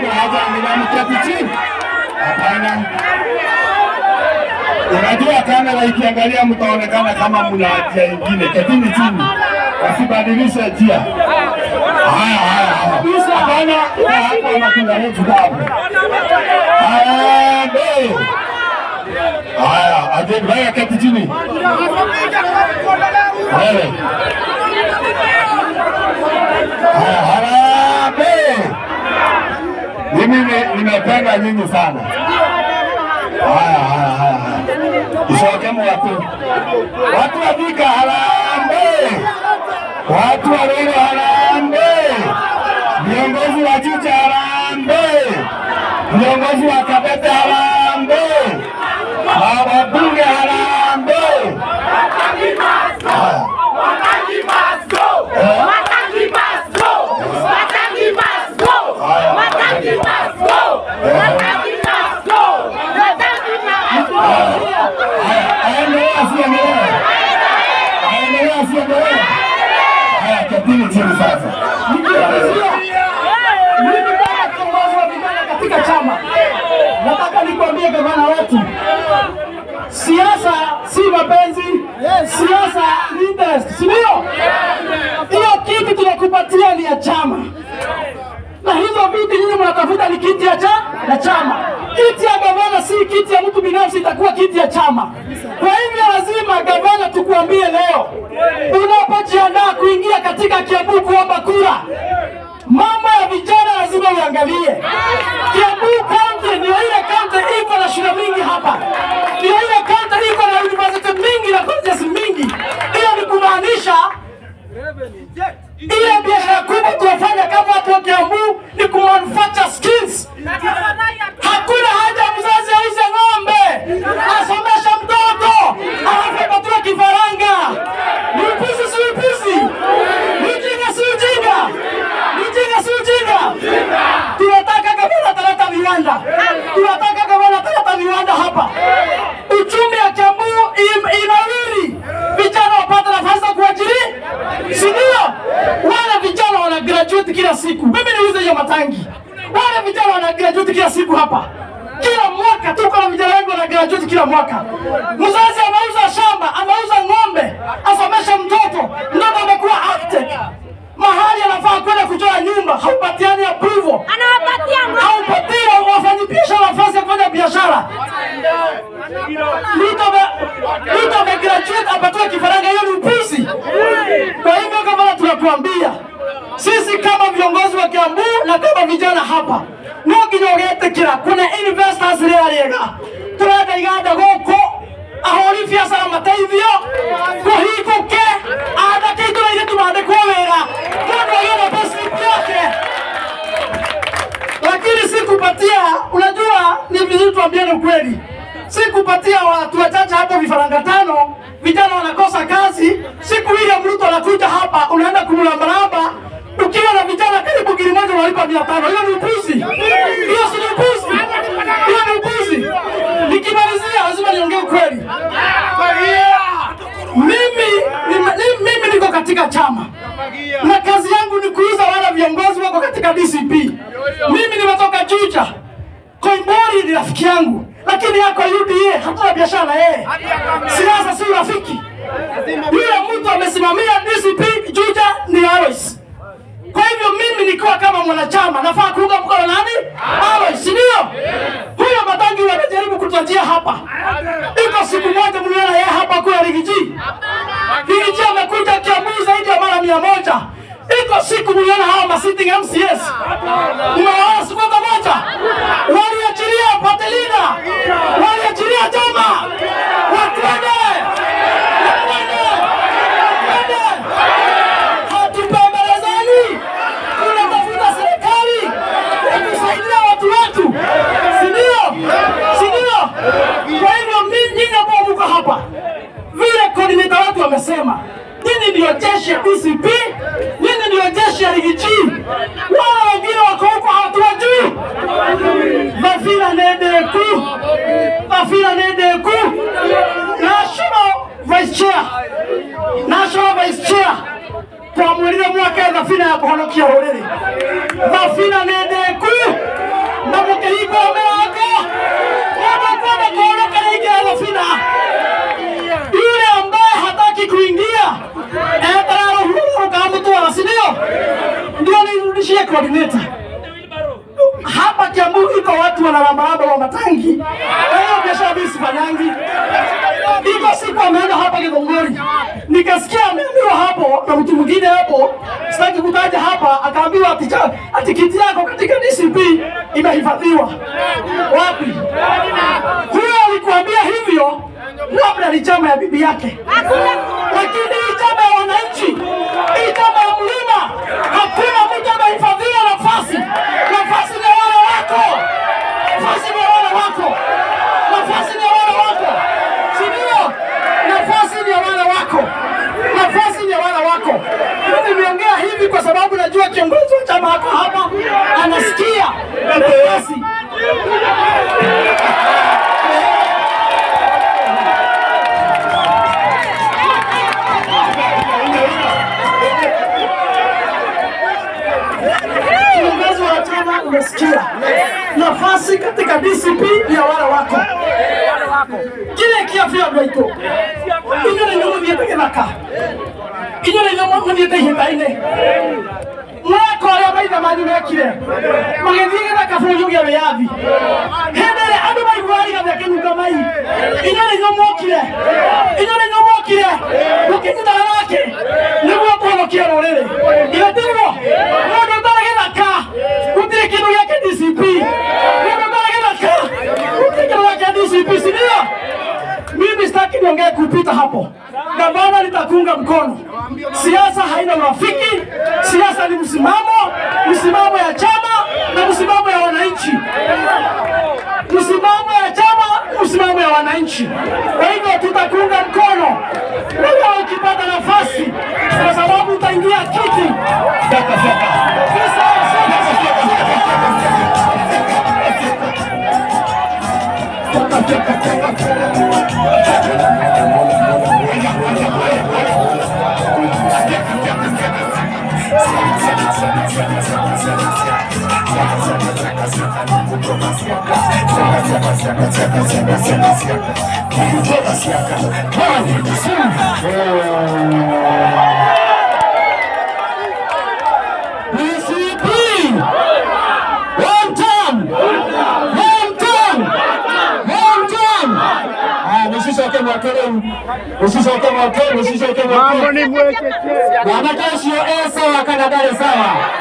haja mnamketi chini. Hapana. Unajua kamera ikiangalia mtaonekana kama mna njia nyingine. Ketini chini. Wasibadilishe njia. Haya. Hapana, hapo matunda yetu hapo. Haya, ajeni keti chini. Wewe. Harambee. Mimi nimependa nyinyi sana. Haya. Isokemo watu wafika harambee. Watu wa Ruiru harambee. Viongozi wa Juja harambee. Viongozi wa Kabete harambee. Wabunge harambee. Ketini chini sasa. Mimi kama kiongozi wa vijana katika chama, nataka nikwambie gavana wetu, siasa si mapenzi, siasa ni interest, si ndio? Hiyo kiti tunakupatia ni ya chama, na hizo viti nyinyi mnatafuta ni kiti ya chama. Kiti ya gavana si kiti ya mtu binafsi, itakuwa kiti ya chama. Kwa hivyo lazima gavana, tukuambie leo, unapojiandaa kuingia katika Kiambu kuomba kura, mambo ya vijana lazima uangalie. Kiambu County ndio ile county iko na shule mingi hapa, ndio ile county iko na university mingi na colleges mingi. Hiyo ni kumaanisha ile biashara kubwa tunafanya kama watu wa Kiambu ni kumanufacture skills. Hakuna haja mzazi auze ng'ombe asomesha mtoto alafu apatiwe kifaranga. Ni upuzi si upuzi? Ujinga si ujinga? Tunataka gavana ataleta viwanda. Tunataka gavana ataleta viwanda hapa. Uchumi wa Kiambu inawiri. Vijana wapata nafasi za kuajiri. Si ndio? Wale vijana wana graduate kila siku. Mimi niuze hiyo matangi. Wale vijana wana graduate kila siku hapa. Kila mwaka tuko na vijana wengi wana graduate kila mwaka. Mzazi anauza shamba, anauza ng'ombe, asomesha mtoto amekuwa active. Mahali anafaa kwenda kutoa nyumba, haupatiani approval. Haupatia wafanyabiashara nafasi ya kufanya biashara. Mtu amegraduate apatoe kifaranga, hiyo ni upuzi. Kwa hivyo kama tunakuambia, sisi kama viongozi wa Kiambu na kama vijana hapa, nogiyogete kila kuna investors rega. Tureka iganda goko ahori biashara mateithio kuhikuke ada kitu ile tumande kwa wera. Kwa hiyo pesa yake. Lakini sikupatia, unajua ni vizuri tuambiane ukweli. Sikupatia watu wachache hapo vifaranga 5, vijana wanakosa kazi. Siku ile Ruto anakuja hapa, unaenda kumlambalamba, ukiwa na vijana karibu gili moja unalipa 500. Hiyo ni upuzi. Hiyo si upuzi. Hiyo ni upuzi. Nikimalizia lazima niongee ukweli. Mimi niko katika chama. Na kazi yangu ni kuuza wale viongozi wako katika DCP. Mimi nimetoka Juja. Koimbori ni rafiki yangu. Lakini yako UDA hatuna biashara na yeye. Siasa si rafiki. Yule mtu amesimamia DCP Juja ni Alois. Kwa hivyo mimi nikiwa kama mwanachama nafaa kuunga mkono nani? Alois, ndio? Huyo matangi wanajaribu kutuajia hapa. Iko siku moja mliona yeye hapa kwa Rigiji. Rigiji amekuja Kiambu zaidi ya mara 100. Iko siku mliona hawa masitting MCS. Umeona siku moja? Waliachilia Patelina. Waliachilia Joma. Wakwende. Hatupembelezani. Tunatafuta serikali ya kusaidia watu wetu. Si ndio? Kwa hivyo nyinyi ambao mko hapa, vile coordinator watu wamesema, nyinyi ndio jeshi ya DCP, nyinyi ndio jeshi ya Rigiji. Wale wengine wako huko hawatuwajui. Bafira nende ku. nishie coordinator. Hapa Kiambu iko watu wanalambalamba wa matangi. Hiyo biashara mimi sifanyangi. Iko siku ameenda hapa Githunguri. Nikasikia ameambiwa hapo na mtu mwingine hapo, sitaki kutaja hapa, akaambiwa ati kiti yako katika DCP imehifadhiwa. Wapi? Huyo alikuambia hivyo, labda ni chama ya bibi yake. Lakini hii chama ya wananchi, hii chama ya mlima, hakuna mtu amehifadhiwa nafasi. Nafasi ni wale wako. Nafasi ni wale wako. Nafasi ni wale wako. Sindio? Nafasi ni wale wako. Nafasi ni wale wako. Nimeongea hivi kwa sababu najua kiongozi wa chama hako hapa anasikia na kiasi. Kiongozi wa chama unasikia. Nafasi katika DCP ya wale wako. Kile kiafya ndio Inyore nyomo viete naka. Inyore nyomo viete hitaine. Mwako ya maitha manyu mekire. Magethige na kafuyo ya beyathi. Hendere andu maigwari ga bekenuka mai. Inyore nyomo kire. Inyore nyomo kire. Ukinyita nake. Niguo kuhonokia rurire. Igatirwo. Mundu ndarage naka. Utire kindu yake DCP. Mundu ndarage naka. Utire kindu yake DCP sindio? Mimi sitaki niongee kupita hapo. Gavana nitakunga mkono. Siasa haina urafiki. Siasa ni msimamo ya chama na msimamo ya wananchi. Msimamo ya chama, msimamo ya wananchi. Kwa hivyo tutakunga mkono. Wewe ukipata nafasi kwa sababu utaingia kiti. Mambo ni mweke. Bwana kesho sawa kana Dar es Salaam.